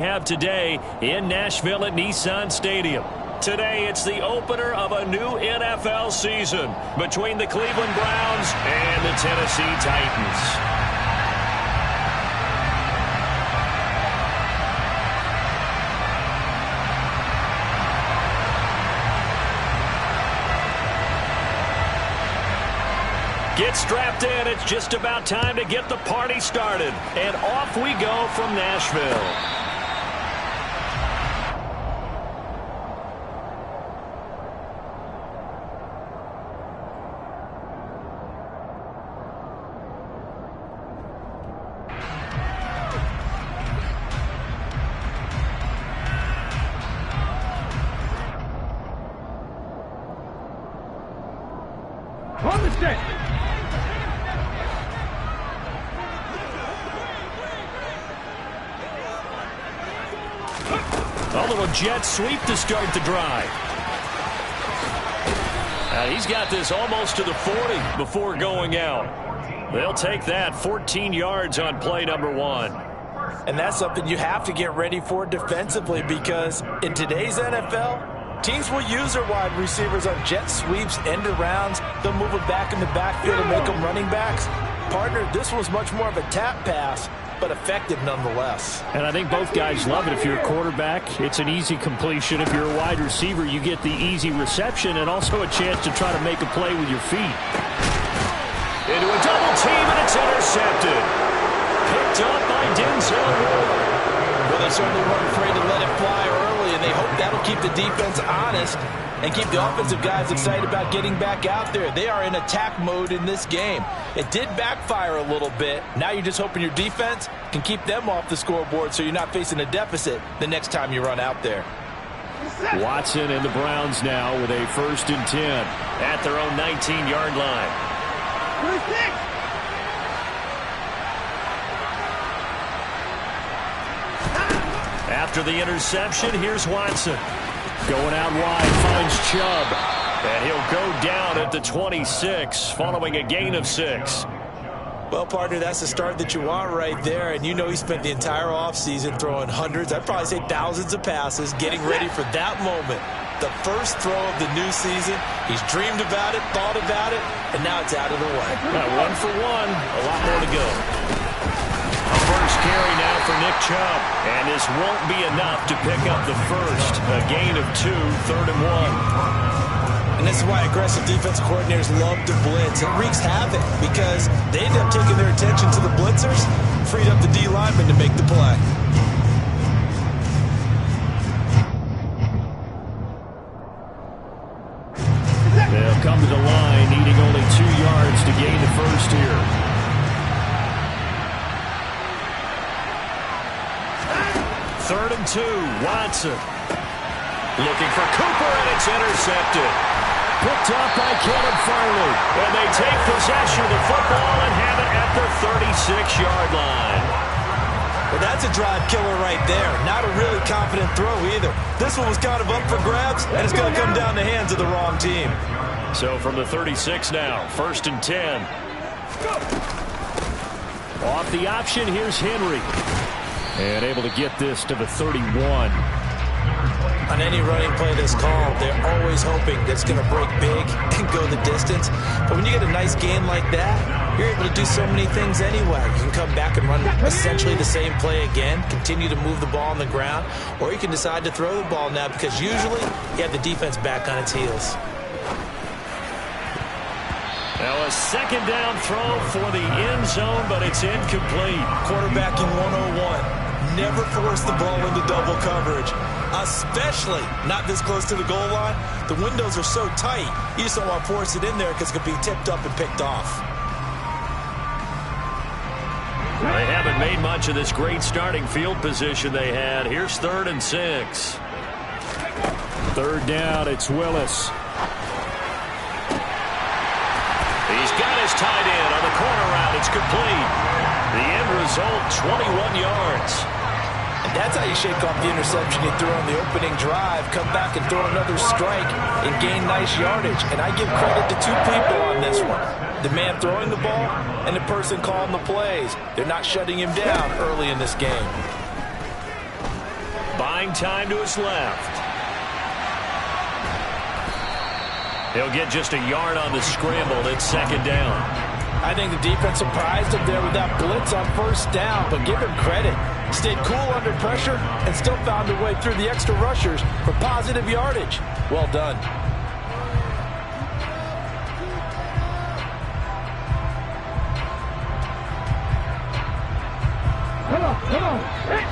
Have today in Nashville at Nissan Stadium. Today, it's the opener of a new NFL season between the Cleveland Browns and the Tennessee Titans. Get strapped in. It's just about time to get the party started. And off we go from Nashville. On the set. A little jet sweep to start the drive. He's got this almost to the 40 before going out. They'll take that 14 yards on play number 1. And that's something you have to get ready for defensively, because in today's NFL, teams will use their wide receivers on jet sweeps, end arounds. They'll move it back in the backfield and make them running backs. Partner, this was much more of a tap pass, but effective nonetheless. And I think both guys love it. If you're a quarterback, it's an easy completion. If you're a wide receiver, you get the easy reception and also a chance to try to make a play with your feet. Into a double team, and it's intercepted. Picked up by Denzel Ward. Well, they certainly weren't afraid to let it fly early, and they hope that'll keep the defense honest and keep the offensive guys excited about getting back out there. They are in attack mode in this game. It did backfire a little bit. Now you're just hoping your defense can keep them off the scoreboard so you're not facing a deficit the next time you run out there. Watson and the Browns now with a 1st and 10 at their own 19-yard line. After the interception, here's Watson. Going out wide, finds Chubb. And he'll go down at the 26 following a gain of 6. Well, partner, that's the start that you want right there. And you know he spent the entire offseason throwing hundreds, I'd probably say thousands of passes, getting ready for that moment. The first throw of the new season. He's dreamed about it, thought about it, and now it's out of the way. 1 for 1, a lot more to go. A first carry now for Nick Chubb. And this won't be enough to pick up the first. A gain of 2, 3rd and 1. And this is why aggressive defensive coordinators love to blitz. It wreaks havoc because they end up taking their attention to the blitzers, freed up the D lineman to make the play. They'll come to the line, needing only 2 yards to gain the first here. 3rd and 2, Watson. Looking for Cooper, and it's intercepted. Picked up by Caleb Farley. And they take possession of the football and have it at the 36-yard line. Well, that's a drive killer right there. Not a really confident throw either. This one was kind of up for grabs, and it's going to come down the hands of the wrong team. So from the 36 now, 1st and 10. Off the option, here's Henry. And able to get this to the 31. On any running play that's called, they're always hoping that it's going to break big and go the distance. But when you get a nice gain like that, you're able to do so many things anyway. You can come back and run essentially the same play again, continue to move the ball on the ground, or you can decide to throw the ball now because usually you have the defense back on its heels. Now a 2nd down throw for the end zone, but it's incomplete. Quarterbacking 101. Never force the ball into double coverage, especially not this close to the goal line. The windows are so tight, you just don't want to force it in there because it could be tipped up and picked off. They haven't made much of this great starting field position they had. Here's 3rd and 6. 3rd down, it's Willis. He's got his tight end on the corner route. It's complete. The end result, 21 yards. And that's how you shake off the interception you threw on the opening drive, come back and throw another strike and gain nice yardage. And I give credit to 2 people on this one. The man throwing the ball and the person calling the plays. They're not shutting him down early in this game. buying time to his left. He'll get just a yard on the scramble. It's second down. I think the defense surprised him there with that blitz on first down, but give him credit. Stayed cool under pressure and still found a way through the extra rushers for positive yardage. Well done. Come on. Hey.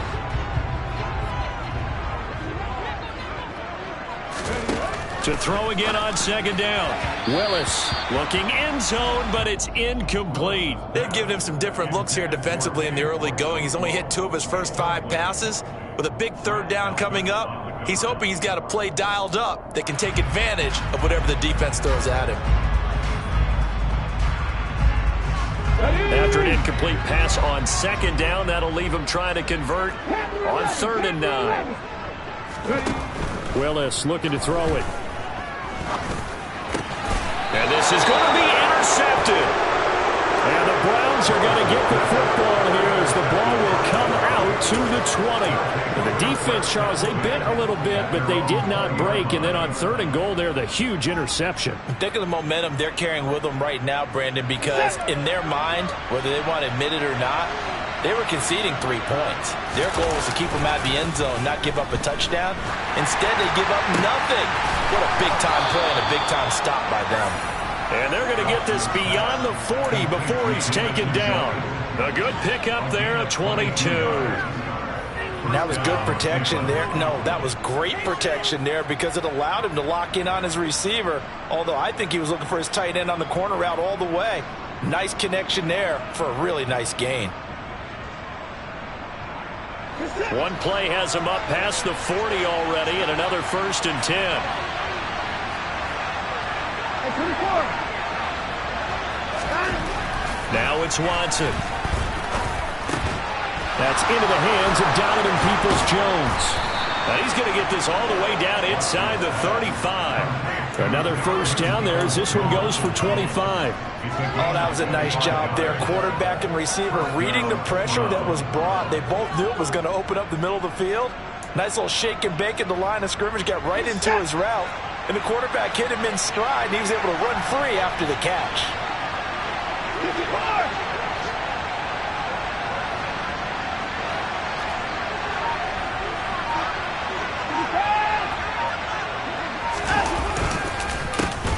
To throw again on second down. Willis looking end zone, but it's incomplete. They've given him some different looks here defensively in the early going. He's only hit 2 of his first 5 passes. With a big third down coming up, he's hoping he's got a play dialed up that can take advantage of whatever the defense throws at him. After an incomplete pass on second down, that'll leave him trying to convert on 3rd and 9. Willis looking to throw it. And this is going to be intercepted. And the Browns are going to get the football here as the ball will come out to the 20. And the defense, Charles, they bent a little bit, but they did not break. And then on 3rd and goal there, the huge interception. Think of the momentum they're carrying with them right now, Brandon, because in their mind, whether they want to admit it or not, they were conceding 3 points. Their goal was to keep them out of the end zone, not give up a touchdown. Instead, they give up nothing. What a big-time play and a big-time stop by them. And they're going to get this beyond the 40 before he's taken down. A good pickup there of 22. And that was good protection there. No, that was great protection there because it allowed him to lock in on his receiver, although I think he was looking for his tight end on the corner route all the way. Nice connection there for a really nice gain. One play has him up past the 40 already, and another 1st and 10. Now it's Watson. That's into the hands of Donovan Peoples-Jones. Now he's going to get this all the way down inside the 35. Another 1st down there as this one goes for 25. Oh, that was a nice job there. Quarterback and receiver reading the pressure that was brought. They both knew it was going to open up the middle of the field. Nice little shake and bake at the line of scrimmage, got right into his route. And the quarterback hit him in stride, and he was able to run free after the catch.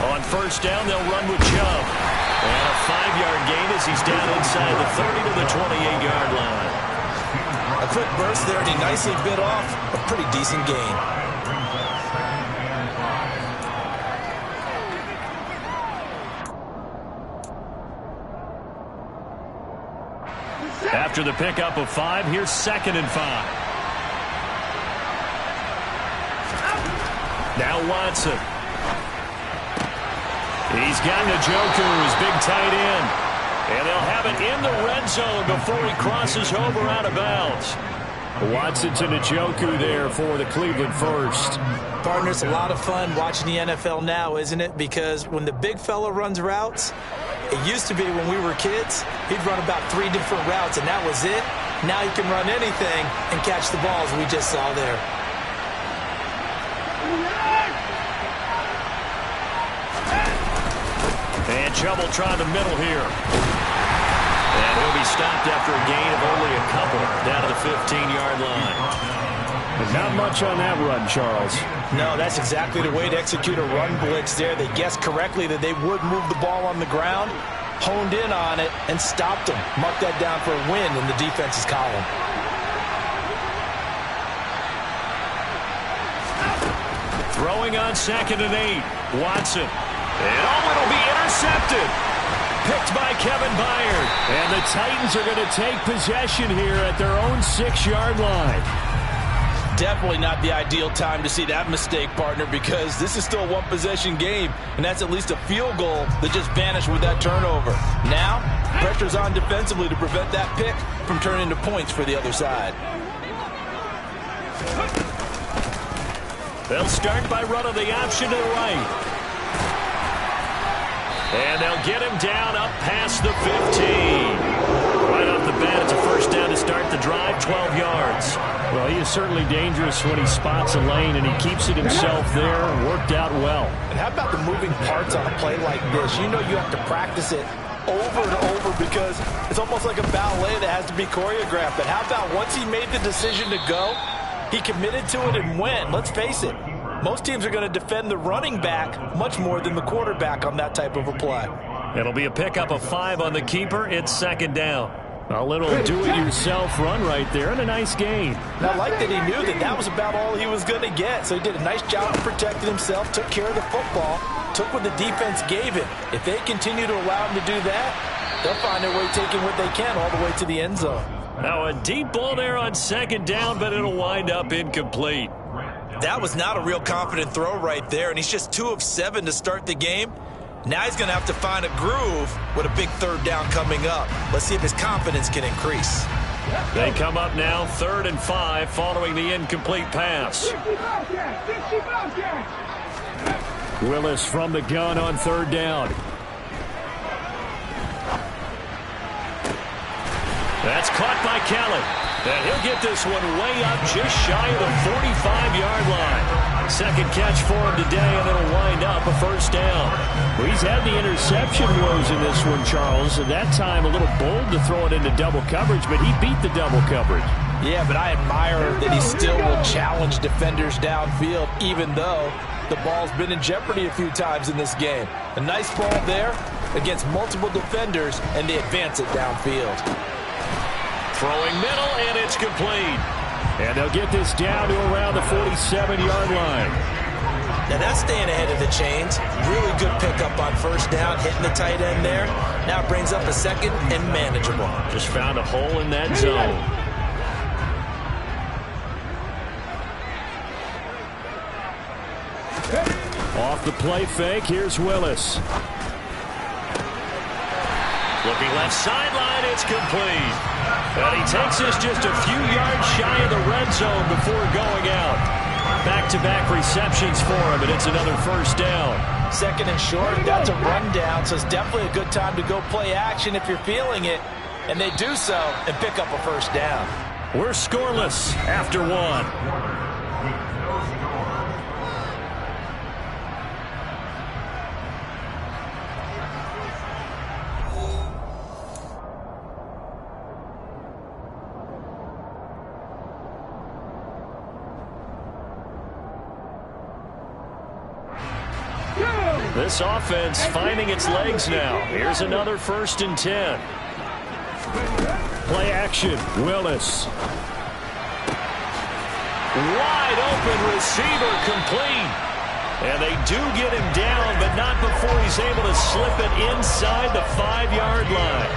On 1st down, they'll run with Chubb. And a 5-yard gain as he's down inside the 30 to the 28-yard line. A quick burst there, and he nicely bit off a pretty decent gain. After the pickup of 5, here's 2nd and 5. Now Watson. He's got Njoku, his big tight end. And they'll have it in the red zone before he crosses over out of bounds. Watson to Njoku there for the Cleveland first. Partners, a lot of fun watching the NFL now, isn't it? Because when the big fella runs routes, it used to be when we were kids, he'd run about 3 different routes, and that was it. Now he can run anything and catch the balls we just saw there. And Chubb will try the middle here. And he'll be stopped after a gain of only a couple down to the 15-yard line. Not much on that run, Charles. No, that's exactly the way to execute a run blitz there. They guessed correctly that they would move the ball on the ground, honed in on it, and stopped them. Marked that down for a win in the defense's column. Throwing on 2nd and 8. Watson. And it'll be intercepted. Picked by Kevin Byard. And the Titans are going to take possession here at their own 6-yard line. Definitely not the ideal time to see that mistake, partner, because this is still a one-possession game, and that's at least a field goal that just vanished with that turnover. Now, pressure's on defensively to prevent that pick from turning into points for the other side. They'll start by running the option to the right. And they'll get him down up past the 15. Right off the bat, it's a 1st down to start. start the drive, 12 yards. Well, he is certainly dangerous when he spots a lane, and he keeps it himself there. Worked out well. And how about the moving parts on a play like this? You know you have to practice it over and over because it's almost like a ballet that has to be choreographed. But how about once he made the decision to go, he committed to it and went. Let's face it, most teams are going to defend the running back much more than the quarterback on that type of a play. It'll be a pickup of 5 on the keeper. It's second down. A little do-it-yourself run right there and a nice gain. And I like that he knew that that was about all he was going to get. So he did a nice job of protecting himself, took care of the football, took what the defense gave him. If they continue to allow him to do that, they'll find their way taking what they can all the way to the end zone. Now a deep ball there on second down, but it'll wind up incomplete. That was not a real confident throw right there, and he's just 2 of 7 to start the game. Now he's going to have to find a groove with a big third down coming up. Let's see if his confidence can increase. They come up now 3rd and 5 following the incomplete pass. Willis from the gun on 3rd down. That's caught by Kelly. And he'll get this one way up just shy of the 45-yard line. Second catch for him today, and it'll wind up a first down. Well, he's had the interception woes in this one, Charles. At that time, a little bold to throw it into double coverage, but he beat the double coverage. Yeah, but I admire that he still will challenge defenders downfield, even though the ball's been in jeopardy a few times in this game. A nice ball there against multiple defenders, and they advance it downfield. Throwing middle, and it's complete. And they'll get this down to around the 47-yard line. Now that's staying ahead of the chains. Really good pickup on first down, hitting the tight end there. Now it brings up a second and manageable. Just found a hole in that zone. Off the play fake, here's Willis. Looking left sideline, it's complete. And he takes this just a few yards shy of the red zone before going out. Back-to-back receptions for him, and it's another first down. Second and short, that's a rundown, so it's definitely a good time to go play action if you're feeling it. And they do so and pick up a first down. We're scoreless after 1. This offense finding its legs now. Here's another 1st and 10. Play action. Willis. Wide open receiver complete. And they do get him down, but not before he's able to slip it inside the 5-yard line.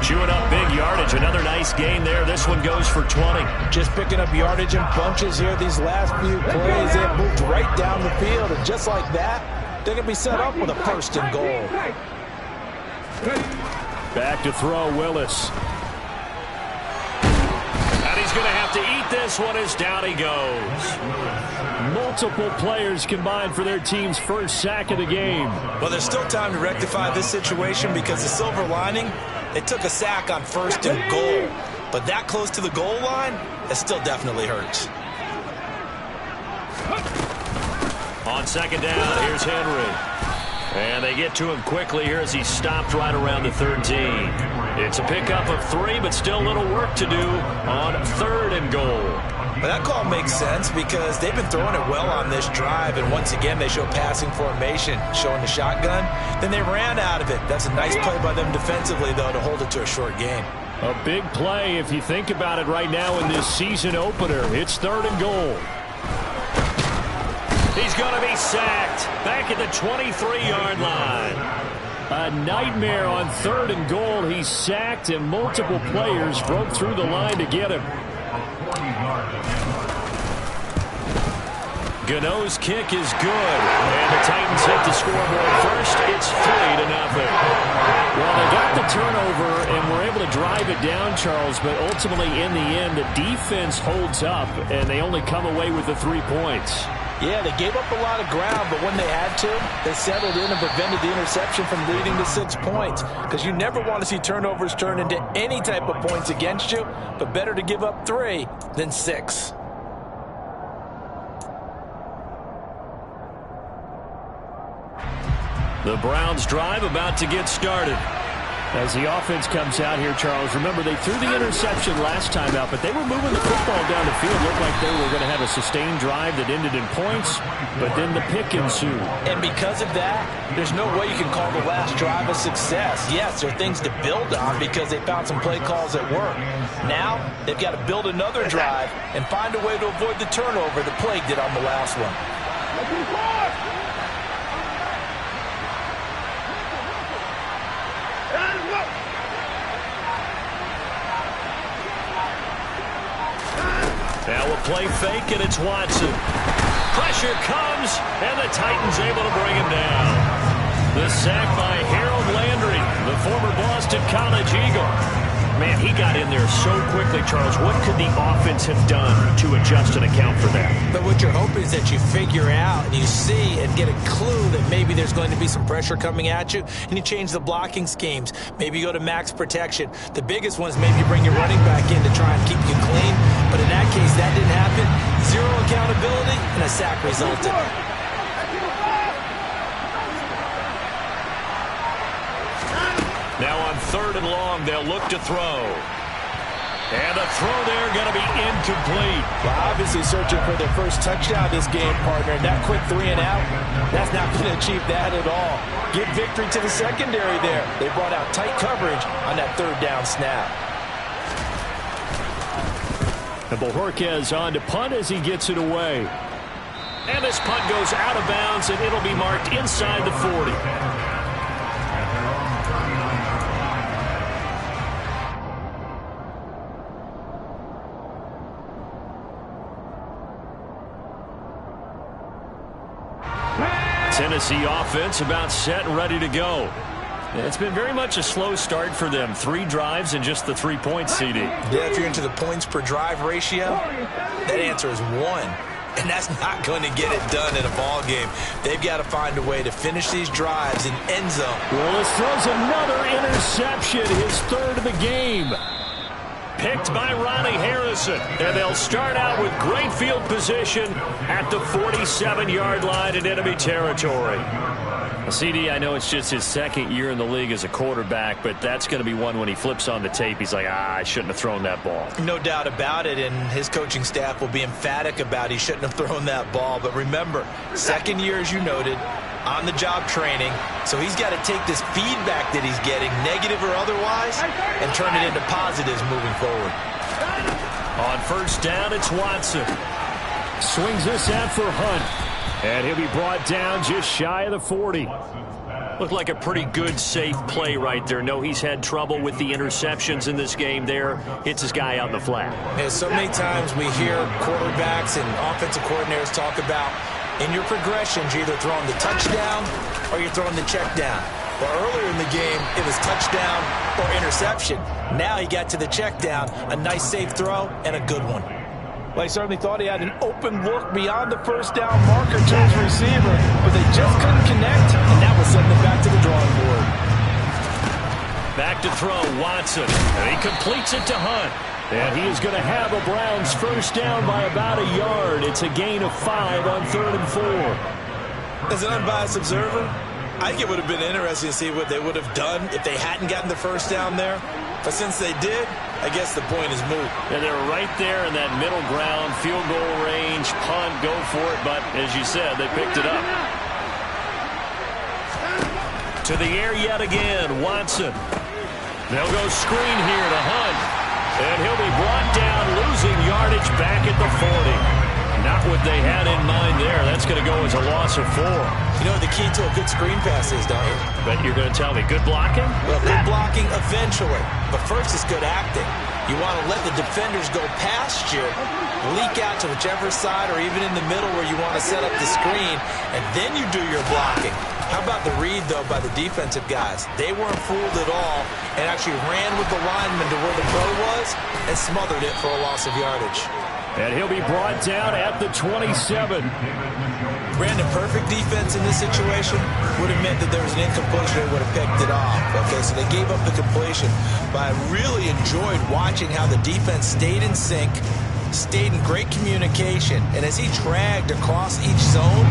Chewing up big yardage. Another nice gain there. This one goes for 20. Just picking up yardage in bunches here these last few plays. They have moved right down the field, and just like that, they're going to be set up with a 1st and goal. Back to throw, Willis. And he's going to have to eat this one as down he goes. Multiple players combined for their team's first sack of the game. Well, there's still time to rectify this situation because the silver lining, it took a sack on 1st and goal. But that close to the goal line, it still definitely hurts. On second down, here's Henry. And they get to him quickly here as he stopped right around the 13. It's a pickup of 3, but still a little work to do on 3rd and goal. Well, that call makes sense because they've been throwing it well on this drive, and once again they show passing formation, showing the shotgun. Then they ran out of it. That's a nice play by them defensively, though, to hold it to a short game. A big play if you think about it right now in this season opener. It's 3rd and goal. He's going to be sacked back at the 23-yard line. A nightmare on 3rd and goal. He's sacked, and multiple players broke through the line to get him. Gano's kick is good, and the Titans hit the scoreboard first. It's 3-0. Well, they got the turnover and were able to drive it down, Charles, but ultimately in the end, the defense holds up, and they only come away with the 3 points. Yeah, they gave up a lot of ground, but when they had to, they settled in and prevented the interception from leading to 6 points. Because you never want to see turnovers turn into any type of points against you, but better to give up 3 than 6. The Browns drive about to get started. As the offense comes out here, Charles, remember they threw the interception last time out, but they were moving the football down the field. Looked like they were going to have a sustained drive that ended in points, but then the pick ensued. And because of that, there's no way you can call the last drive a success. Yes, there are things to build on because they found some play calls that work. Now, they've got to build another drive and find a way to avoid the turnover the Plague did on the last one. Now a play fake, and it's Watson. Pressure comes, and the Titans able to bring him down. The sack by Harold Landry, the former Boston College Eagle. Man, he got in there so quickly, Charles. What could the offense have done to adjust and account for that? But what you're hoping is that you figure out and you see and get a clue that maybe there's going to be some pressure coming at you, and you change the blocking schemes. Maybe you go to max protection. The biggest one is maybe you bring your running back in to try and keep you clean. But in that case, that didn't happen. 0 accountability, and a sack resulted. Now on 3rd and long, they'll look to throw. And the throw there going to be incomplete. Well, obviously searching for their first touchdown this game, partner. And that quick 3 and out, that's not going to achieve that at all. Give victory to the secondary there. They brought out tight coverage on that 3rd down snap. And Bojorquez on to punt as he gets it away. And this punt goes out of bounds, and it'll be marked inside the 40. Tennessee offense about set and ready to go. It's been very much a slow start for them. 3 drives and just the 3 points, CD. Yeah, if you're into the points per drive ratio, that answer is 1. And that's not going to get it done in a ball game. They've got to find a way to finish these drives in end zone. Willis throws another interception, his 3rd of the game. Picked by Ronnie Harrison. And they'll start out with great field position at the 47-yard line in enemy territory. CD, I know it's just his 2nd year in the league as a quarterback, but that's going to be one when he flips on the tape. He's like, I shouldn't have thrown that ball. No doubt about it, and his coaching staff will be emphatic about he shouldn't have thrown that ball. But remember, 2nd year, as you noted, on-the-job training, so he's got to take this feedback that he's getting, negative or otherwise, and turn it into positives moving forward. On 1st down, it's Watson. Swings this out for Hunt. And he'll be brought down just shy of the 40. Looked like a pretty good, safe play right there. No, he's had trouble with the interceptions in this game there. Hits his guy out in the flat. Yeah, so many times we hear quarterbacks and offensive coordinators talk about in your progressions, you're either throwing the touchdown or you're throwing the check down. Well, earlier in the game, it was touchdown or interception. Now he got to the check down, a nice safe throw, and a good one. Well, he certainly thought he had an open look beyond the 1st down marker to his receiver, but they just couldn't connect, and that will send them back to the drawing board. Back to throw, Watson, and he completes it to Hunt. And he is going to have a Browns 1st down by about a yard. It's a gain of 5 on 3rd and 4. As an unbiased observer, I think it would have been interesting to see what they would have done if they hadn't gotten the 1st down there. But since they did, I guess the point is moot. And they're right there in that middle ground, field goal range, punt, go for it. But as you said, they picked it up. To the air yet again, Watson. They'll go screen here to Hunt. And he'll be brought down, losing yardage back at the 40. Not what they had in mind there. That's going to go as a loss of 4. You know what the key to a good screen pass is, don't you? But you're going to tell me, good blocking? Well, good blocking eventually. But first is good acting. You want to let the defenders go past you, leak out to whichever side or even in the middle where you want to set up the screen, and then you do your blocking. How about the read, though, by the defensive guys? They weren't fooled at all and actually ran with the lineman to where the pro was and smothered it for a loss of yardage. And he'll be brought down at the 27. Brandon, perfect defense in this situation would have meant that there was an incompletion. They would have picked it off. Okay, so they gave up the completion. But I really enjoyed watching how the defense stayed in sync, stayed in great communication. And as he dragged across each zone,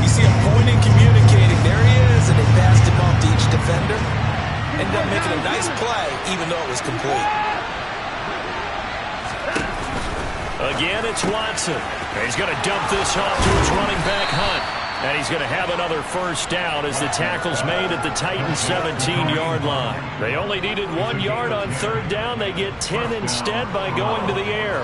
you see him pointing, communicating. There he is, and they passed him off to each defender. Ended up making a nice play, even though it was complete. Again, it's Watson. He's going to dump this off to his running back, Hunt. And he's going to have another first down as the tackle's made at the Titans' 17-yard line. They only needed 1 yard on third down. They get 10 instead by going to the air.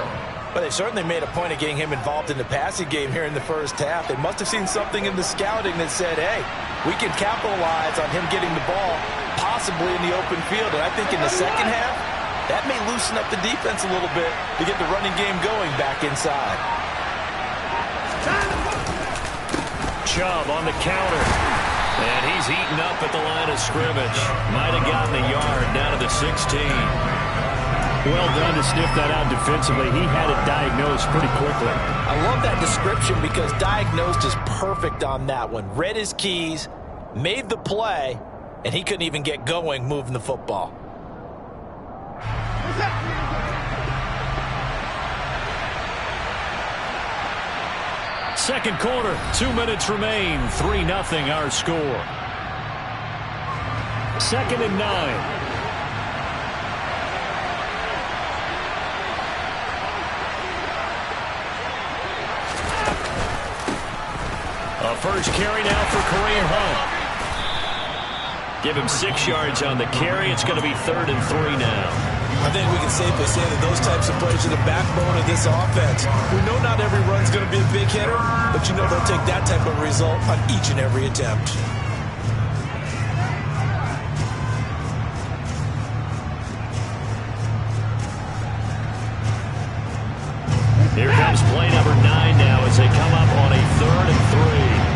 But they certainly made a point of getting him involved in the passing game here in the first half. They must have seen something in the scouting that said, hey, we can capitalize on him getting the ball possibly in the open field. And I think in the second half, that may loosen up the defense a little bit to get the running game going back inside. Chubb on the counter. And he's eaten up at the line of scrimmage. Might have gotten a yard down to the 16. Well done to sniff that out defensively. He had it diagnosed pretty quickly. I love that description because diagnosed is perfect on that one. Read his keys, made the play, and he couldn't even get going moving the football. Second quarter, 2 minutes remain. 3-0 our score. 2nd and 9. A first carry now for Kareem Hunt. Give him 6 yards on the carry. It's going to be 3rd and 3 now. I think we can safely say that those types of plays are the backbone of this offense. We know not every run's going to be a big hitter, but you know they'll take that type of result on each and every attempt. Here comes play number 9 now as they come up on a 3rd and 3.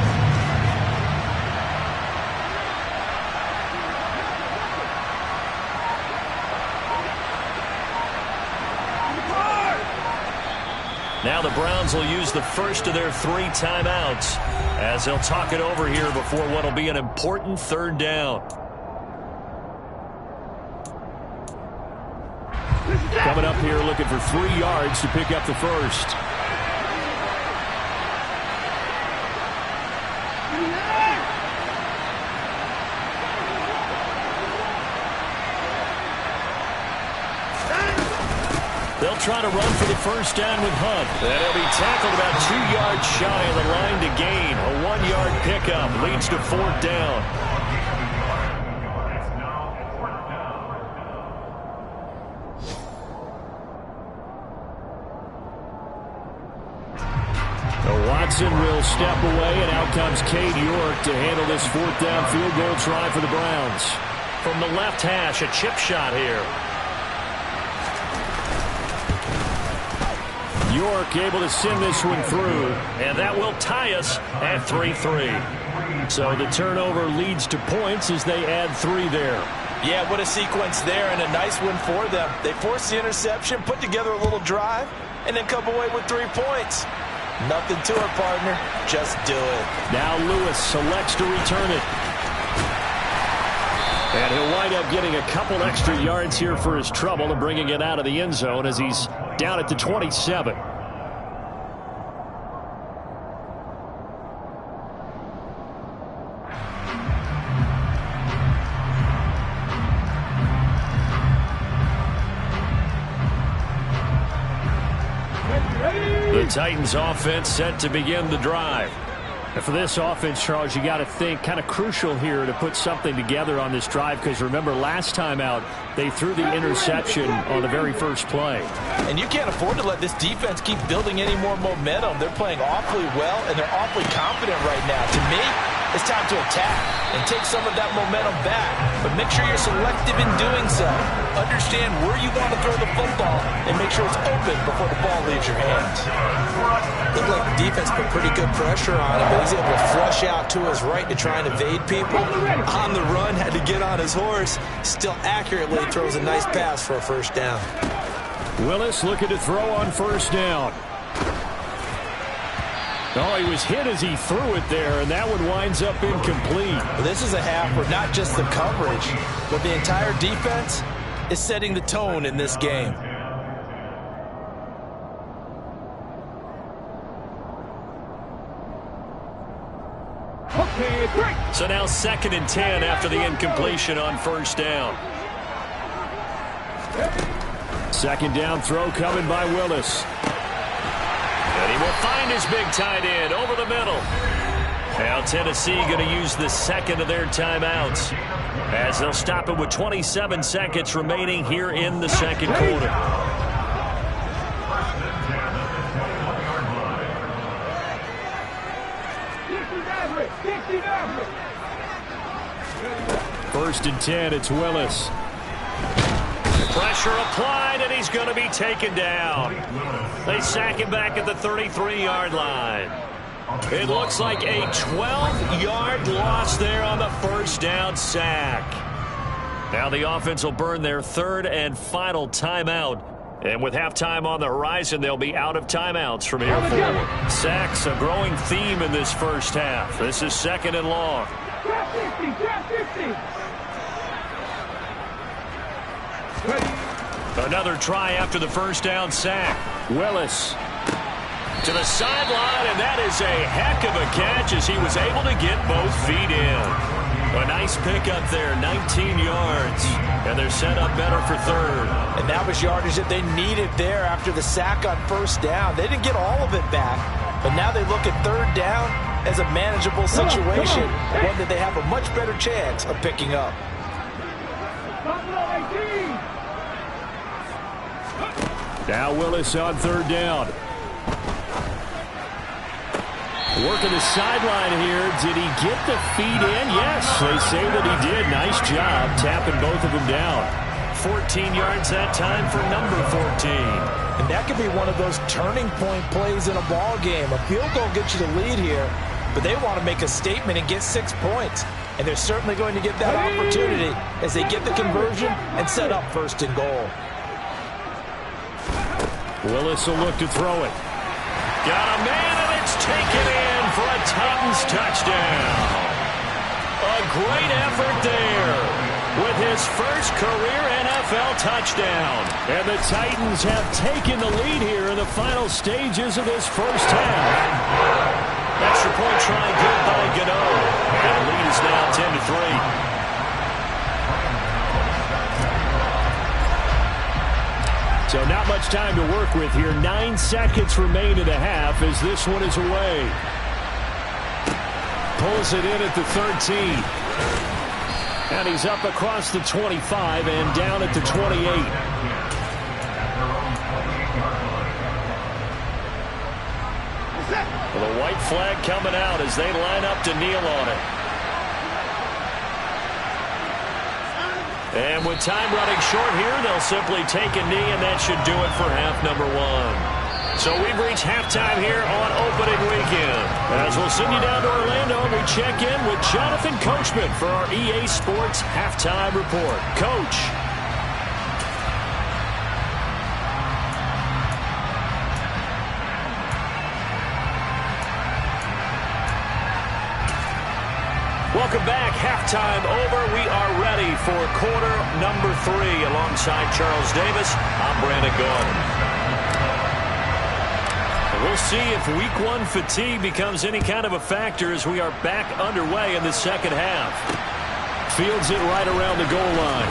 Now the Browns will use the first of their 3 timeouts as they'll talk it over here before what will be an important 3rd down. Coming up here looking for 3 yards to pick up the first. They'll try to run for the first down with Hunt. And he'll be tackled about 2 yards shy of the line to gain. A 1-yard pickup leads to 4th down. Watson will step away, and out comes Cade York to handle this 4th down field goal try for the Browns. From the left hash, a chip shot here. York able to send this one through, and that will tie us at 3-3. So the turnover leads to points as they add 3 there. Yeah, what a sequence there, and a nice one for them. They force the interception, put together a little drive, and then come away with 3 points. Nothing to it, partner. Just do it. Now Lewis selects to return it. And he'll wind up getting a couple extra yards here for his trouble and bringing it out of the end zone as he's down at the 27. The Titans offense set to begin the drive. And for this offense, Charles, you got to think kind of crucial here to put something together on this drive because remember last time out they threw the interception on the very first play. And you can't afford to let this defense keep building any more momentum. They're playing awfully well and they're awfully confident right now. To me, it's time to attack and take some of that momentum back. But make sure you're selective in doing so. Understand where you want to throw the football and make sure it's open before the ball leaves your hands. Looked like the defense put pretty good pressure on him, but he's able to flush out to his right to try and evade people. On the run, had to get on his horse. Still accurately throws a nice pass for a first down. Willis looking to throw on first down. Oh, he was hit as he threw it there, and that one winds up incomplete. Well, this is a half where not just the coverage, but the entire defense is setting the tone in this game. Okay, break. So now 2nd and 10 after the incompletion on first down. 2nd down throw coming by Willis. And he will find his big tight end over the middle. Now Tennessee going to use the 2nd of their timeouts as they'll stop it with 27 seconds remaining here in the 2nd quarter. First and 10, it's Willis. Pressure applied, and he's going to be taken down. They sack him back at the 33-yard line. It looks like a 12-yard loss there on the first down sack. Now the offense will burn their 3rd and final timeout. And with halftime on the horizon, they'll be out of timeouts from here forward. Sacks, a growing theme in this first half. This is 2nd and long. Drop 50, drop 50. Another try after the first down sack. Willis to the sideline, and that is a heck of a catch as he was able to get both feet in. A nice pickup there, 19 yards, and they're set up better for 3rd. And that was yardage that they needed there after the sack on first down. They didn't get all of it back, but now they look at 3rd down as a manageable situation, one that they have a much better chance of picking up. Now Willis on 3rd down. Working the sideline here. Did he get the feet in? Yes, they say that he did. Nice job tapping both of them down. 14 yards that time for number 14. And that could be one of those turning point plays in a ball game. A field goal gets you the lead here, but they want to make a statement and get 6 points. And they're certainly going to get that opportunity as they get the conversion and set up 1st and goal. Willis will look to throw it. Got a man, and it's taken in for a Titans touchdown. A great effort there with his first career NFL touchdown. And the Titans have taken the lead here in the final stages of this first half. Extra point try good by Gano. And the lead is now 10-3. So not much time to work with here. 9 seconds remain in the half as this one is away. Pulls it in at the 13. And he's up across the 25 and down at the 28. Well, the white flag coming out as they line up to kneel on it. And with time running short here, they'll simply take a knee, and that should do it for half number 1. So we've reached halftime here on opening weekend. As we'll send you down to Orlando, we check in with Jonathan Coachman for our EA Sports Halftime Report. Coach. Welcome back. Halftime over. We are ready for quarter number 3. Alongside Charles Davis, I'm Brandon Gordon. We'll see if week 1 fatigue becomes any kind of a factor as we are back underway in the second half. Fields it right around the goal line.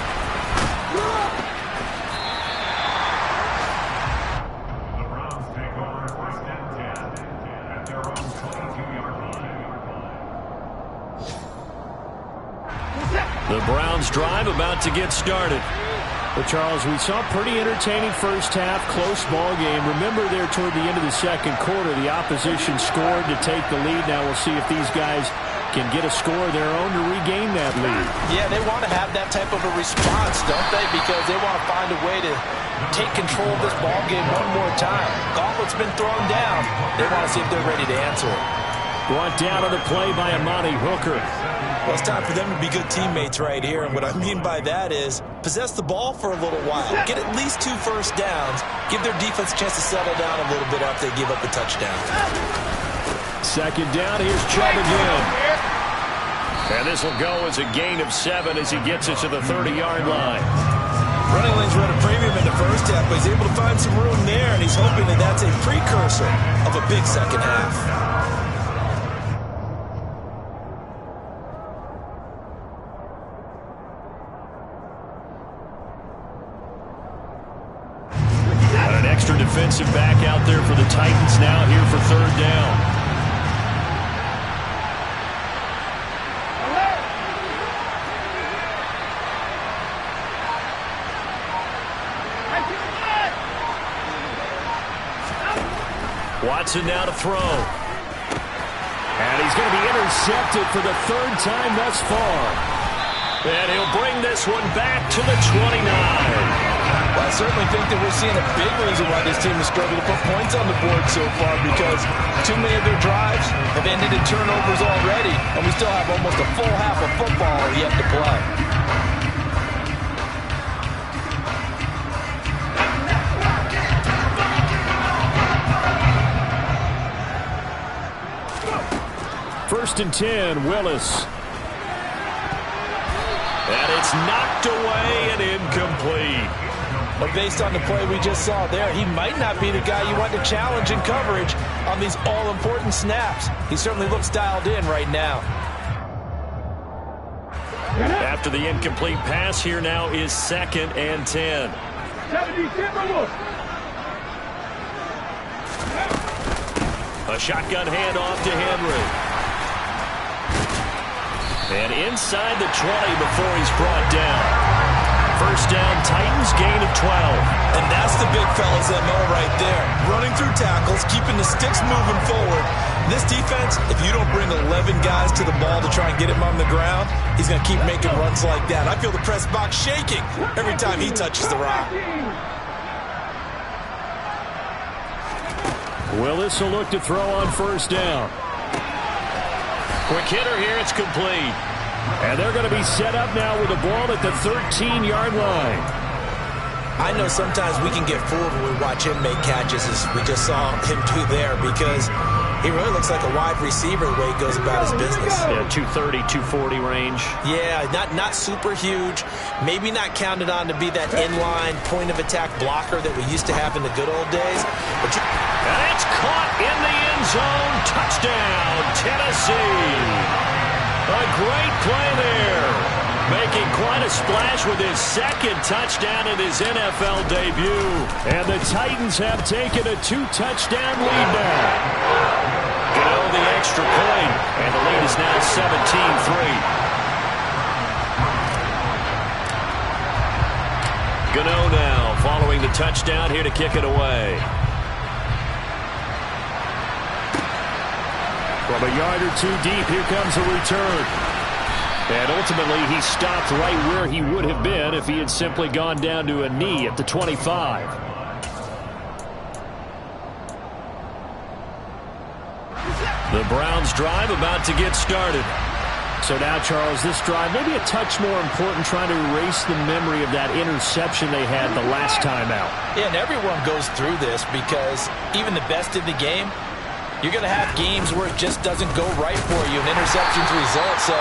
The Browns drive about to get started. Well, Charles, we saw a pretty entertaining first half, close ball game. Remember there toward the end of the second quarter, the opposition scored to take the lead. Now we'll see if these guys can get a score of their own to regain that lead. Yeah, they want to have that type of a response, don't they? Because they want to find a way to take control of this ball game one more time. Gauntlet's been thrown down. They want to see if they're ready to answer it. Brought down on the play by Amani Hooker. Well, it's time for them to be good teammates right here, and what I mean by that is possess the ball for a little while, get at least 2 first downs, give their defense a chance to settle down a little bit after they give up the touchdown. Second down, here's Chubb again. And this will go as a gain of 7 as he gets it to the 30-yard line. Running lanes were at a premium in the first half, but he's able to find some room there, and he's hoping that that's a precursor of a big second half. An extra defensive back out there for the Titans now here for third down. Watson now to throw. And he's going to be intercepted for the third time thus far. And he'll bring this one back to the 29. Well, I certainly think that we're seeing a big reason why this team has struggled to put points on the board so far, because too many of their drives have ended in turnovers already, and we still have almost a full half of football yet to play. First and 10, Willis. And it's knocked away and incomplete. But based on the play we just saw there, he might not be the guy you want to challenge in coverage on these all-important snaps. He certainly looks dialed in right now. After the incomplete pass, here now is second and 10. A shotgun handoff to Henry. And inside the 20 before he's brought down. First down, Titans, gain of 12. And that's the big fella's MO right there. Running through tackles, keeping the sticks moving forward. This defense, if you don't bring 11 guys to the ball to try and get him on the ground, he's going to keep making runs like that. I feel the press box shaking every time he touches the rock. Willis will look to throw on first down. Quick hitter here, it's complete. And they're going to be set up now with the ball at the 13-yard line. I know sometimes we can get fooled when we watch him make catches, as we just saw him do there, because he really looks like a wide receiver the way he goes about his business. Yeah, 230, 240 range. Yeah, not super huge. Maybe not counted on to be that inline point-of-attack blocker that we used to have in the good old days. But and it's caught in the end zone. Touchdown, Tennessee. A great play there. Making quite a splash with his second touchdown in his NFL debut. And the Titans have taken a 2-touchdown lead now. Gano the extra point. And the lead is now 17-3. Gano now following the touchdown here to kick it away. From a yard or two deep, here comes a return. And ultimately, he stopped right where he would have been if he had simply gone down to a knee at the 25. The Browns drive about to get started. So now, Charles, this drive maybe a touch more important, trying to erase the memory of that interception they had the last time out. Yeah, and everyone goes through this because even the best in the game, you're going to have games where it just doesn't go right for you, and interceptions result. So,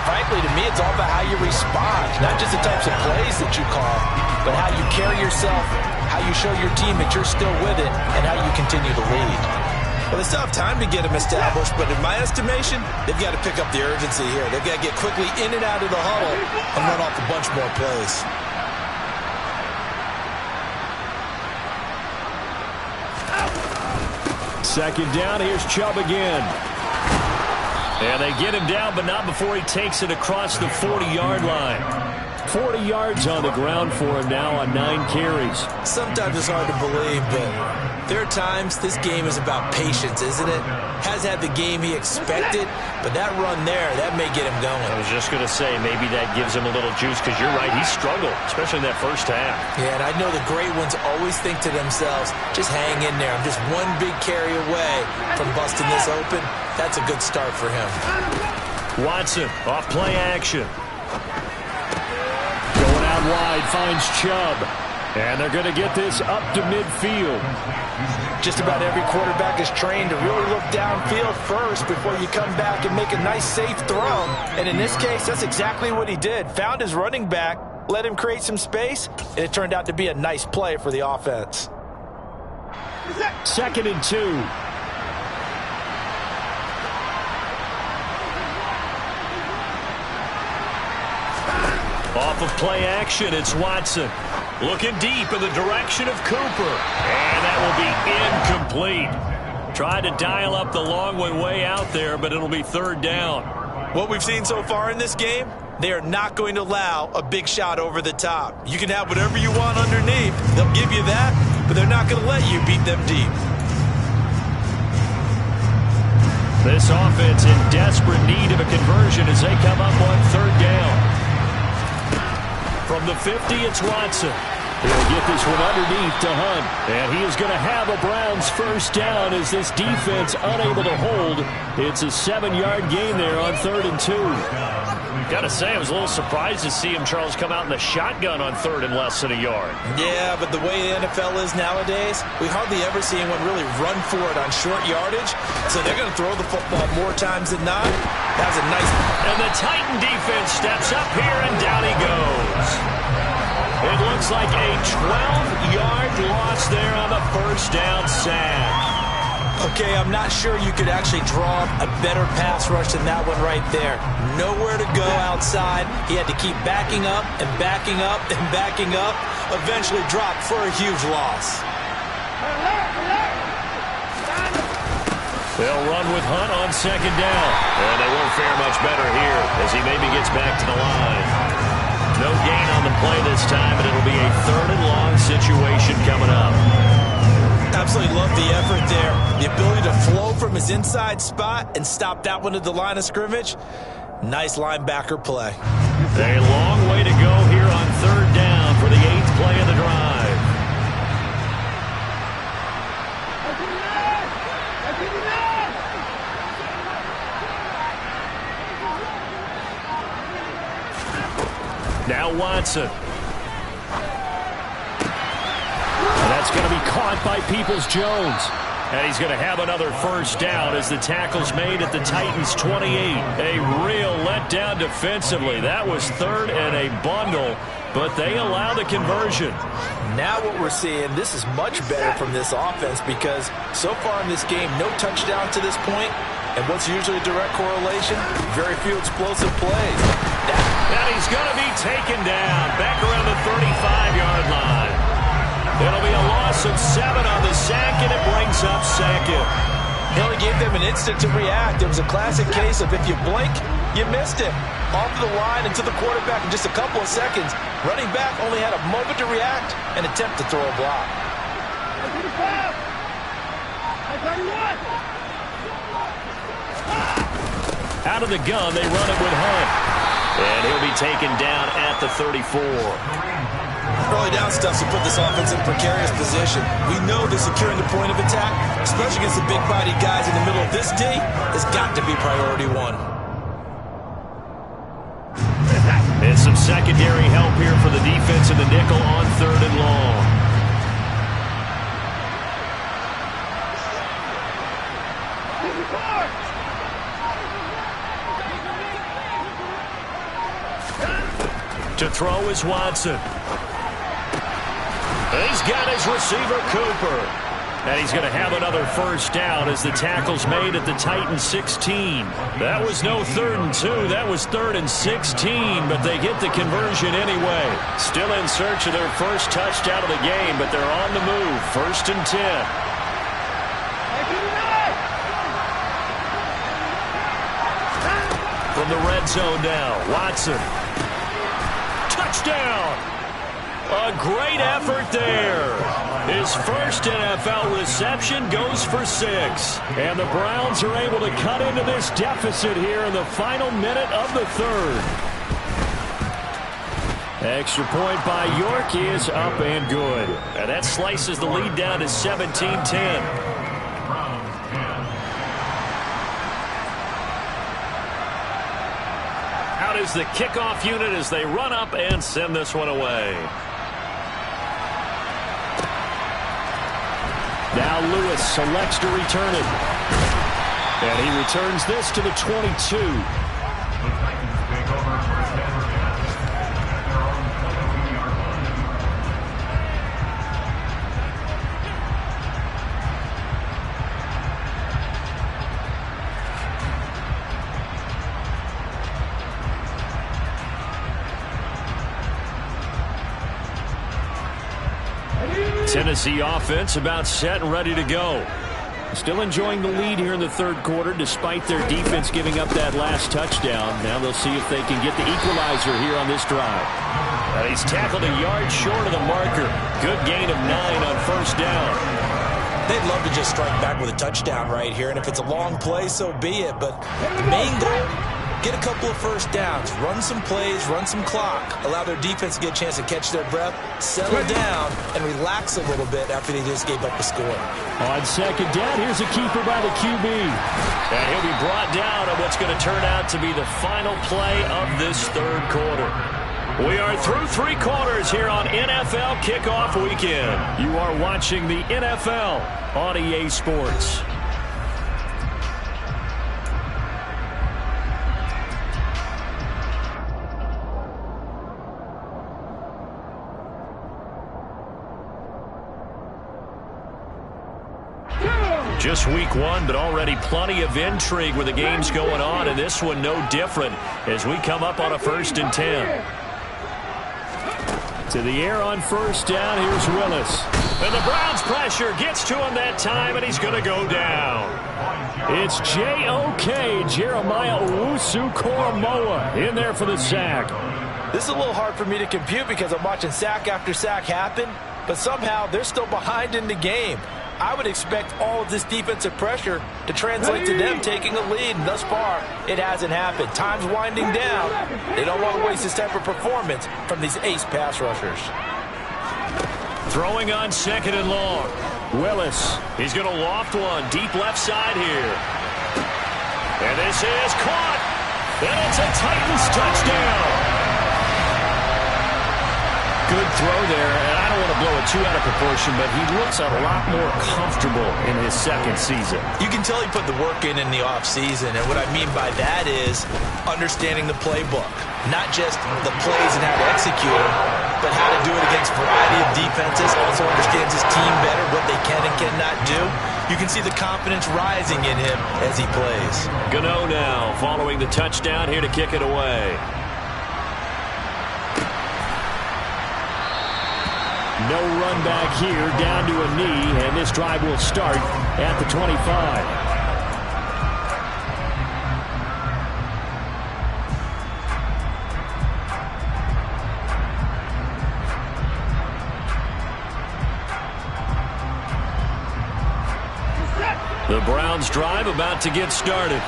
frankly, to me, it's all about how you respond, not just the types of plays that you call, but how you carry yourself, how you show your team that you're still with it, and how you continue to lead. Well, they still have time to get them established, but in my estimation, they've got to pick up the urgency here. They've got to get quickly in and out of the huddle and run off a bunch more plays. Second down, here's Chubb again. And they get him down, but not before he takes it across the 40-yard line. 40 yards on the ground for him now on 9 carries. Sometimes it's hard to believe, but there are times this game is about patience, isn't it? Has had the game he expected, but that run there, that may get him going. I was just going to say, maybe that gives him a little juice, because you're right, he struggled, especially in that first half. Yeah, and I know the great ones always think to themselves, just hang in there. I'm just one big carry away from busting this open. That's a good start for him. Watson, off play action. Going out wide, finds Chubb. And they're going to get this up to midfield. Just about every quarterback is trained to really look downfield first before you come back and make a nice, safe throw. And in this case, that's exactly what he did. Found his running back, let him create some space, and it turned out to be a nice play for the offense. 2nd and 2. Off of play action, it's Watson. Looking deep in the direction of Cooper. And that will be incomplete. Tried to dial up the long one way out there, but it'll be 3rd down. What we've seen so far in this game, they are not going to allow a big shot over the top. You can have whatever you want underneath. They'll give you that, but they're not going to let you beat them deep. This offense in desperate need of a conversion as they come up on 3rd down. From the 50, it's Watson. He'll get this one underneath to Hunt. And he is going to have a Browns 1st down as this defense unable to hold. It's a 7-yard gain there on 3rd and 2. Got to say, I was a little surprised to see him, Charles, come out in the shotgun on 3rd and less than a yard. Yeah, but the way the NFL is nowadays, we hardly ever see anyone really run for it on short yardage. So they're going to throw the football more times than not. That was a nice... And the Titan defense steps up here, and down he goes. It looks like a 12-yard loss there on the 1st down sack. Okay, I'm not sure you could actually draw up a better pass rush than that one right there. Nowhere to go outside. He had to keep backing up and backing up and backing up. Eventually dropped for a huge loss. They'll run with Hunt on 2nd down. And they won't fare much better here as he maybe gets back to the line. No gain on the play this time, but it'll be a 3rd and long situation coming up. Absolutely love the effort there. The ability to flow from his inside spot and stop that one at the line of scrimmage. Nice linebacker play. A long way to go here on 3rd down for the 8th play of the drive. Now Watson. And that's going to be caught by Peoples-Jones. And he's going to have another 1st down as the tackle's made at the Titans' 28. A real letdown defensively. That was 3rd and a bundle, but they allow the conversion. Now what we're seeing, this is much better from this offense because so far in this game, no touchdown to this point. And what's usually a direct correlation? Very few explosive plays. And he's going to be taken down back around the 35-yard line. It'll be a loss of 7 on the sack, and it brings up 2nd. He only gave them an instant to react. It was a classic case of if you blink, you missed it. Off the line and to the quarterback in just a couple of seconds. Running back only had a moment to react and attempt to throw a block. Out of the gun, they run it with Hunt. And he'll be taken down at the 34. Early down stuff to put this offense in a precarious position. We know that securing the point of attack, especially against the big body guys in the middle of this D, has got to be priority 1. And some secondary help here for the defense in the nickel on 3rd and long. To throw is Watson. He's got his receiver, Cooper. And he's going to have another 1st down as the tackle's made at the Titans' 16. That was no 3rd and 2. That was 3rd and 16, but they get the conversion anyway. Still in search of their first touchdown of the game, but they're on the move. 1st and 10. From the red zone now, Watson. Touchdown! A great effort there. His first NFL reception goes for 6. And the Browns are able to cut into this deficit here in the final minute of the 3rd. Extra point by York is up and good. And that slices the lead down to 17-10. Is the kickoff unit as they run up and send this one away. Now Lewis selects to return it. And he returns this to the 22. Tennessee offense about set and ready to go. Still enjoying the lead here in the third quarter despite their defense giving up that last touchdown. Now they'll see if they can get the equalizer here on this drive. He's tackled a yard short of the marker. Good gain of 9 on first down. They'd love to just strike back with a touchdown right here, and if it's a long play, so be it. But the main goal, get a couple of first downs, run some plays, run some clock, allow their defense to get a chance to catch their breath, settle down, and relax a little bit after they just gave up a score. On second down, here's a keeper by the QB. And he'll be brought down on what's going to turn out to be the final play of this third quarter. We are through 3 quarters here on NFL Kickoff Weekend. You are watching the NFL on EA Sports. Just week 1, but already plenty of intrigue with the games going on, and this one no different as we come up on a 1st and 10. To the air on first down, here's Willis. And the Browns pressure gets to him that time, and he's going to go down. It's J.O.K. Jeremiah Owusu-Koramoah in there for the sack. This is a little hard for me to compute because I'm watching sack after sack happen, but somehow they're still behind in the game. I would expect all of this defensive pressure to translate to them taking a lead, and thus far, it hasn't happened. Time's winding down. They don't want to waste this type of performance from these ace pass rushers. Throwing on 2nd and long. Willis, he's going to loft one deep left side here. And this is caught. And it's a Titans touchdown. Good throw there, and I don't want to blow it too out of proportion, but he looks a lot more comfortable in his 2nd season. You can tell he put the work in the offseason, and what I mean by that is understanding the playbook. Not just the plays and how to execute them, but how to do it against a variety of defenses. Also understands his team better, what they can and cannot do. You can see the confidence rising in him as he plays. Gano now following the touchdown here to kick it away. No run back here, down to a knee, and this drive will start at the 25. The Browns drive about to get started.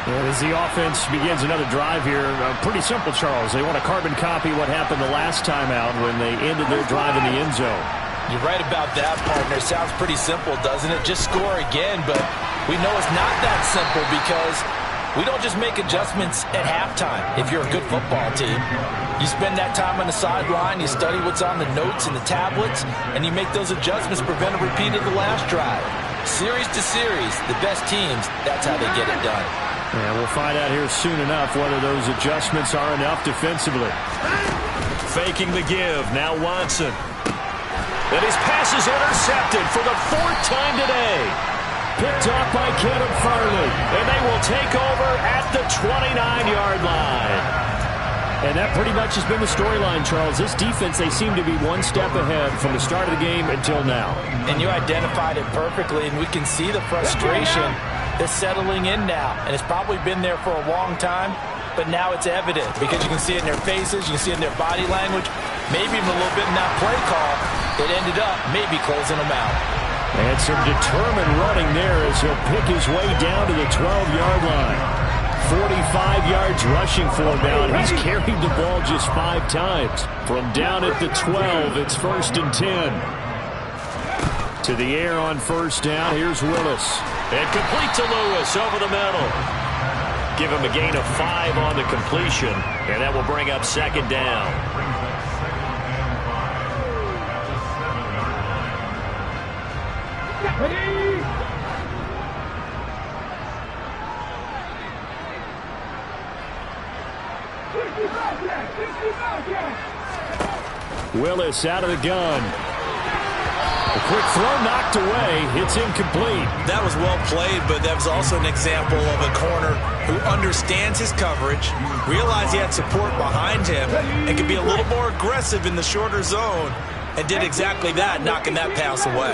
And as the offense begins another drive here, pretty simple, Charles. They want to carbon copy what happened the last time out when they ended their drive in the end zone. You're right about that, partner. Sounds pretty simple, doesn't it? Just score again, but we know it's not that simple because we don't just make adjustments at halftime if you're a good football team. You spend that time on the sideline, you study what's on the notes and the tablets, and you make those adjustments, prevent a repeat of the last drive. Series to series, the best teams, that's how they get it done. And we'll find out here soon enough whether those adjustments are enough defensively. Faking the give. Now Watson. And his pass is intercepted for the 4th time today. Picked off by Kevin Farley. And they will take over at the 29-yard line. And that pretty much has been the storyline, Charles. This defense, they seem to be one step ahead from the start of the game until now. And you identified it perfectly, and we can see the frustration that's settling in now. And it's probably been there for a long time, but now it's evident because you can see it in their faces, you can see it in their body language, maybe even a little bit in that play call that ended up maybe closing them out. And some determined running there as he'll pick his way down to the 12-yard line. 45 yards rushing for him now, and he's carried the ball just 5 times. From down at the 12, it's 1st and 10. To the air on first down, here's Willis. And complete to Lewis over the middle. Give him a gain of 5 on the completion, and that will bring up 2nd down. Ready? Willis out of the gun. A quick throw knocked away. It's incomplete. That was well played, but that was also an example of a corner who understands his coverage, realized he had support behind him, and could be a little more aggressive in the shorter zone, and did exactly that, knocking that pass away.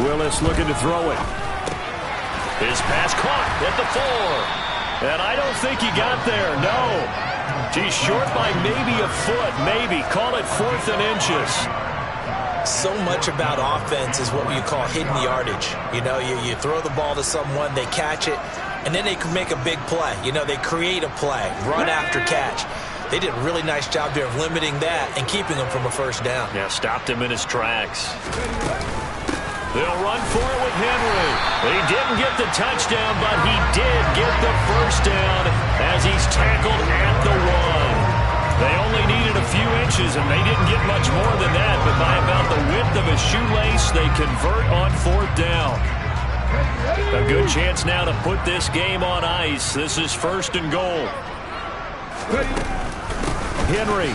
Willis looking to throw it. His pass caught at the 4. And I don't think he got there, no. He's short by maybe a foot, maybe. Call it 4th and inches. So much about offense is what you call hidden yardage. You know, you throw the ball to someone, they catch it, and then they can make a big play. You know, they create a play, run after catch. They did a really nice job there of limiting that and keeping him from a first down. Yeah, stopped him in his tracks. They'll run for it with Henry. He didn't get the touchdown, but he did get the first down as he's tackled at the 1. They only needed a few inches, and they didn't get much more than that, but by about the width of a shoelace, they convert on 4th down. A good chance now to put this game on ice. This is 1st and goal. Henry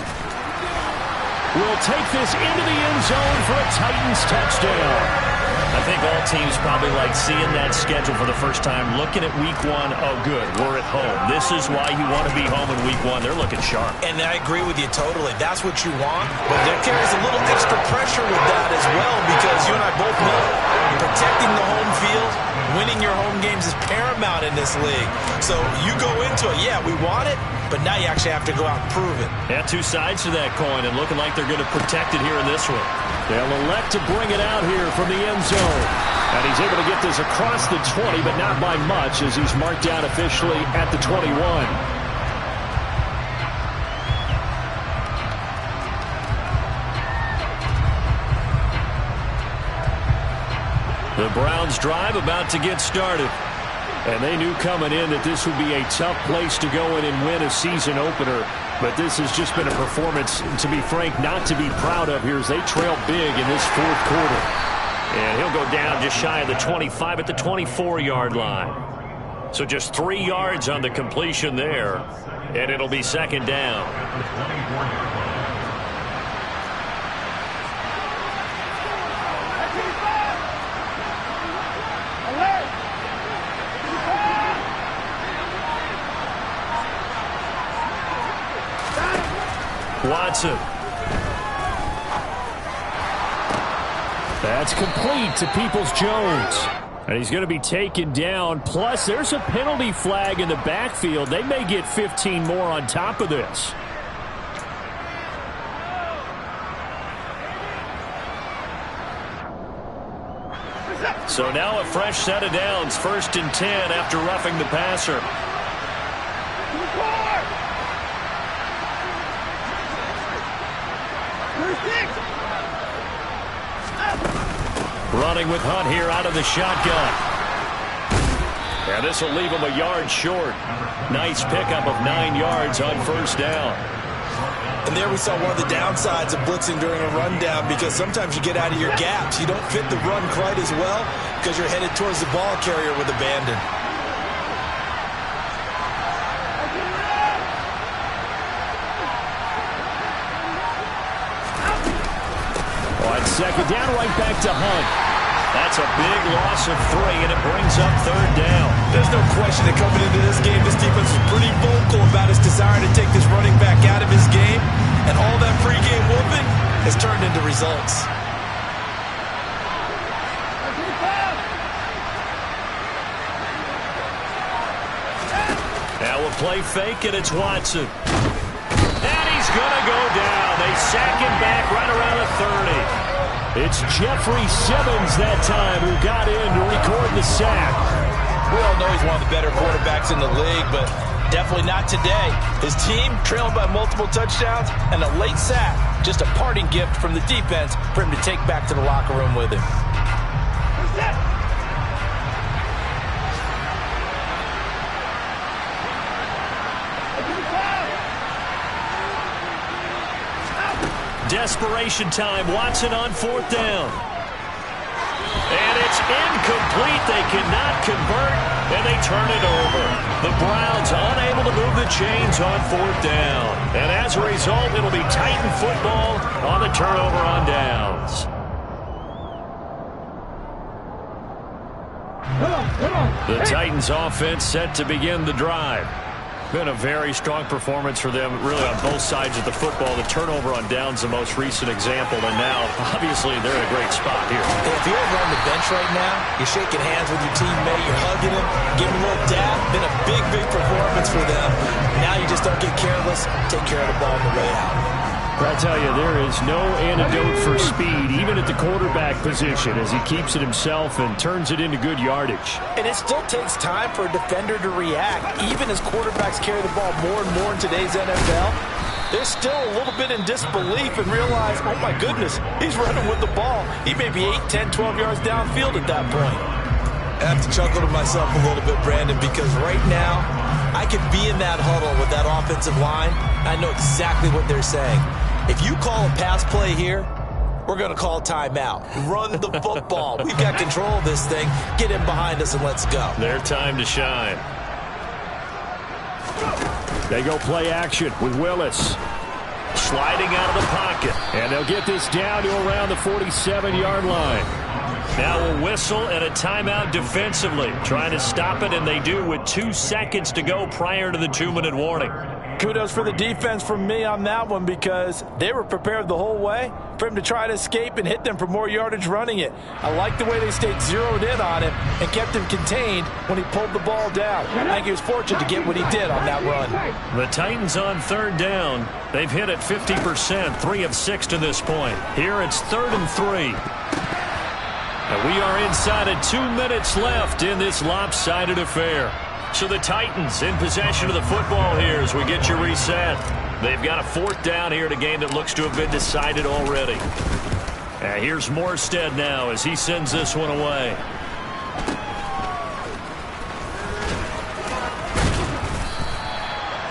will take this into the end zone for a Titans touchdown. I think all teams probably like seeing that schedule for the first time, looking at week 1. Oh, good, we're at home. This is why you want to be home in week 1. They're looking sharp. And I agree with you totally. That's what you want. But there carries a little extra pressure with that as well, because you and I both know protecting the home field, winning your home games is paramount in this league. So you go into it, yeah, we want it, but now you actually have to go out and prove it. Yeah, 2 sides to that coin, and looking like they're going to protect it here in this one. They'll elect to bring it out here from the end zone. And he's able to get this across the 20, but not by much, as he's marked down officially at the 21. The Browns drive about to get started. And they knew coming in that this would be a tough place to go in and win a season opener. But this has just been a performance, to be frank, not to be proud of here as they trail big in this 4th quarter. And he'll go down just shy of the 25 at the 24-yard line. So just 3 yards on the completion there. And it'll be 2nd down. Watson. That's complete to Peoples-Jones. And he's going to be taken down. Plus, there's a penalty flag in the backfield. They may get 15 more on top of this. So now a fresh set of downs. 1st and 10 after roughing the passer. Running with Hunt here out of the shotgun. And this will leave him a yard short. Nice pickup of 9 yards on 1st down. And there we saw one of the downsides of blitzing during a rundown, because sometimes you get out of your gaps. You don't fit the run quite as well because you're headed towards the ball carrier with abandon. On 2nd down, right back to Hunt. That's a big loss of 3, and it brings up 3rd down. There's no question that coming into this game, this defense was pretty vocal about his desire to take this running back out of his game, and all that pregame whooping has turned into results. Now we'll play fake, and it's Watson. And he's going to go down. They sack him back right around the 30. It's Jeffrey Simmons that time who got in to record the sack. We all know he's one of the better quarterbacks in the league, but definitely not today. His team trailing by multiple touchdowns, and a late sack, just a parting gift from the defense for him to take back to the locker room with him. Desperation time. Watson on 4th down. And it's incomplete. They cannot convert, and they turn it over. The Browns unable to move the chains on 4th down. And as a result, it'll be Titan football on the turnover on downs. The Titans offense set to begin the drive. Been a very strong performance for them, really, on both sides of the football. The turnover on downs, the most recent example, and now, obviously, they're in a great spot here. If you're over on the bench right now, you're shaking hands with your teammate, you're hugging him, giving him a little dab. Been a big, big performance for them. Now you just don't get careless. Take care of the ball on the way out. I tell you, there is no antidote for speed, even at the quarterback position, as he keeps it himself and turns it into good yardage. And it still takes time for a defender to react. Even as quarterbacks carry the ball more and more in today's NFL, they're still a little bit in disbelief and realize, oh my goodness, he's running with the ball. He may be 8, 10, 12 yards downfield at that point. I have to chuckle to myself a little bit, Brandon, because right now, I could be in that huddle with that offensive line. I know exactly what they're saying. If you call a pass play here, we're going to call timeout. Run the football. We've got control of this thing. Get in behind us and let's go. Their time to shine. They go play action with Willis. Sliding out of the pocket. And they'll get this down to around the 47-yard line. Now a whistle and a timeout defensively. Trying to stop it, and they do with 2 seconds to go prior to the 2-minute warning. Kudos for the defense from me on that one, because they were prepared the whole way for him to try to escape and hit them for more yardage running it. I like the way they stayed zeroed in on him and kept him contained when he pulled the ball down. I think he was fortunate to get what he did on that run. The Titans on 3rd down. They've hit it 50%, 3 of 6 to this point. Here it's 3rd and 3. And we are inside of 2 minutes left in this lopsided affair. So the Titans in possession of the football here as we get you reset. They've got a 4th down here in a game that looks to have been decided already. And here's Morstead now as he sends this one away.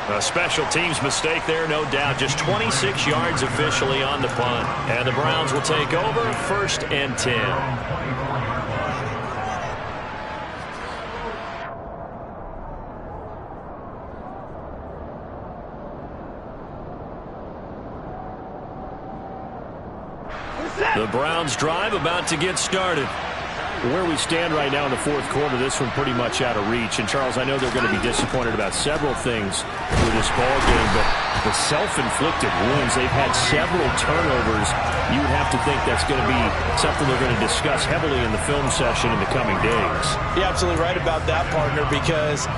A special teams mistake there, no doubt. Just 26 yards officially on the punt. And the Browns will take over 1st and 10. The Browns drive about to get started. Where we stand right now in the 4th quarter, this one pretty much out of reach. And, Charles, I know they're going to be disappointed about several things with this ball game, but the self-inflicted wounds, they've had several turnovers. You would have to think that's going to be something they're going to discuss heavily in the film session in the coming days. You're absolutely right about that, partner, because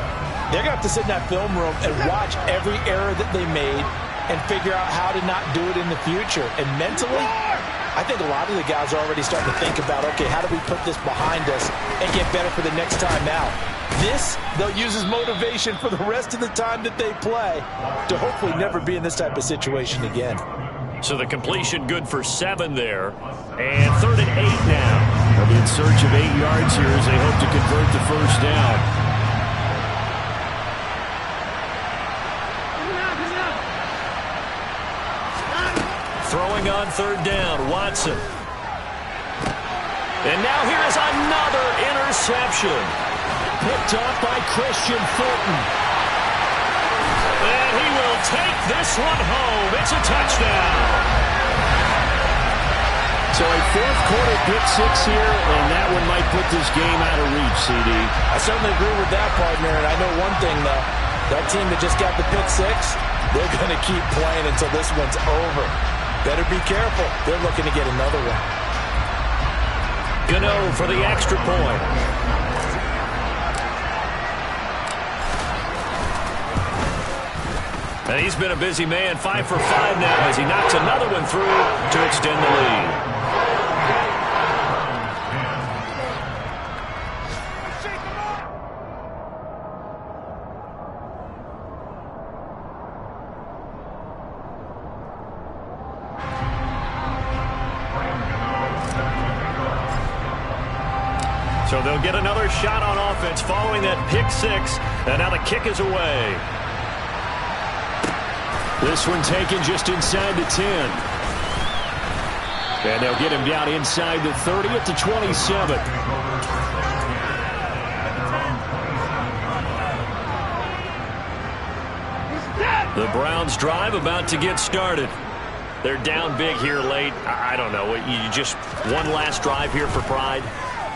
they're going to have to sit in that film room and watch every error that they made and figure out how to not do it in the future. And mentally, I think a lot of the guys are already starting to think about, okay, how do we put this behind us and get better for the next time out? This, they'll use as motivation for the rest of the time that they play to hopefully never be in this type of situation again. So the completion good for 7 there. And 3rd and 8 now. They'll be in search of 8 yards here as they hope to convert the 1st down. Throwing on 3rd down, Watson. And now here is another interception. Picked up by Christian Fulton. And he will take this one home. It's a touchdown. So a 4th quarter pick 6 here, and that one might put this game out of reach, CD. I certainly agree with that, partner. And I know one thing, though. That team that just got the pick 6, they're going to keep playing until this one's over. Better be careful. They're looking to get another one. Gano for the extra point. And he's been a busy man. 5 for 5 now as he knocks another one through to extend the lead. So they'll get another shot on offense following that pick 6. And now the kick is away. This one taken just inside the 10. And they'll get him down inside the 30 at the 27. The Browns drive about to get started. They're down big here late. I don't know. You just one last drive here for pride?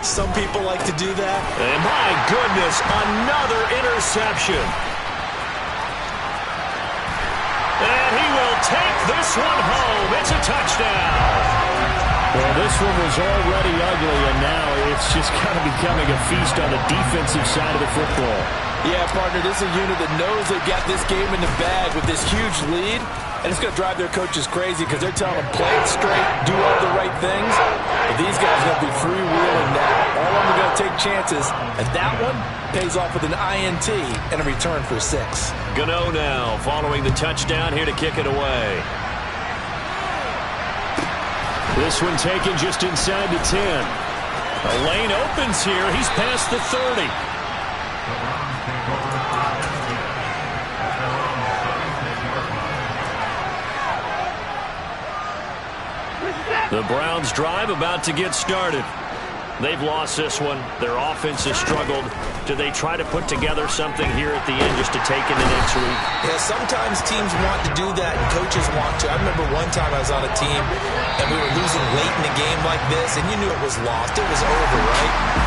Some people like to do that. And my goodness, another interception. And he will take this one home. It's a touchdown. Well, this one was already ugly, and now it's just kind of becoming a feast on the defensive side of the football. Yeah, partner, this is a unit that knows they've got this game in the bag with this huge lead, and it's going to drive their coaches crazy because they're telling them play it straight, do all the right things. But these guys are going to be freewheeling now. All of them are going to take chances, and that one pays off with an INT and a return for 6. Gano now following the touchdown here to kick it away. This one taken just inside the 10. A lane opens here. He's past the 30. The Browns drive about to get started. They've lost this one. Their offense has struggled. Do they try to put together something here at the end just to take into next week? Yeah, sometimes teams want to do that and coaches want to. I remember one time I was on a team and we were losing late in a game like this and you knew it was lost. It was over, right?